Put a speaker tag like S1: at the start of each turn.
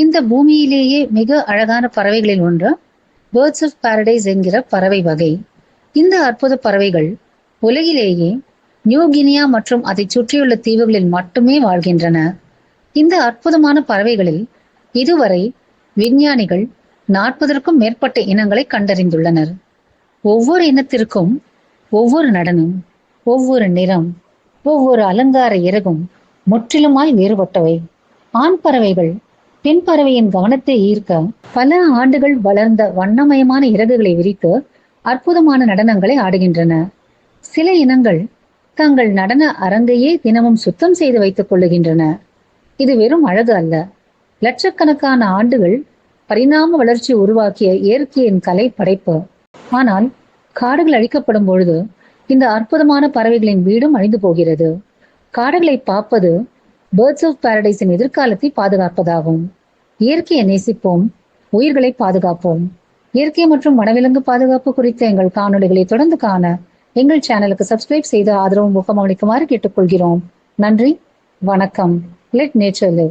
S1: இந்த பூமியிலேயே மிக அழகான பறவைகளில் ஒன்று பேர்ட்ஸ் ஆஃப் பாரடைஸ் என்கிற பறவை வகை. இந்த அற்புத பறவைகள் உலகிலேயே நியூ கினியா மற்றும் அதை சுற்றியுள்ள தீவுகளில் மட்டுமே வாழ்கின்றன. இந்த அற்புதமான பறவைகளில் இதுவரை விஞ்ஞானிகள் 40க்கும் மேற்பட்ட இனங்களை கண்டறிந்துள்ளனர். ஒவ்வொரு இனத்திற்கும் ஒவ்வொரு நடனம், ஒவ்வொரு நிறம், ஒவ்வொரு அலங்கார இறகும் முற்றிலுமாய் வேறுபட்டவை. ஆண் பறவைகள் பெண் பறவையின் கவனத்தை ஈர்க்க பல ஆண்டுகள் வளர்ந்த வண்ணமயமான இறகுகளை விரித்து அற்புதமான நடனங்களை ஆடுகின்றன. சில இனங்கள் தங்கள் நடன அரங்கையே தினமும் சுத்தம் செய்து வைத்துக் கொள்ளுகின்றன. இது வெறும் அழகு அல்ல, லட்சக்கணக்கான ஆண்டுகள் பரிணாம வளர்ச்சி உருவாக்கிய இயற்கையின் கலை படைப்பு. ஆனால் காடுகள் அழிக்கப்படும் பொழுது இந்த அற்புதமான பறவைகளின் வீடும் அழிந்து போகிறது. காடுகளை பார்ப்பது பேர்ட்ஸ் ஆஃப் பாரடைஸின் எதிர்காலத்தை பாதுகாப்பதாகும். இயற்கையை நேசிப்போம், உயிர்களை பாதுகாப்போம். இயற்கை மற்றும் வனவிலங்கு பாதுகாப்பு குறித்த எங்கள் காணொளிகளை தொடர்ந்து காண எங்கள் சேனலுக்கு சப்ஸ்கிரைப் செய்து ஆதரவு ஊக்கமளிக்குமாறு கேட்டுக்கொள்கிறோம். நன்றி, வணக்கம். Let nature live.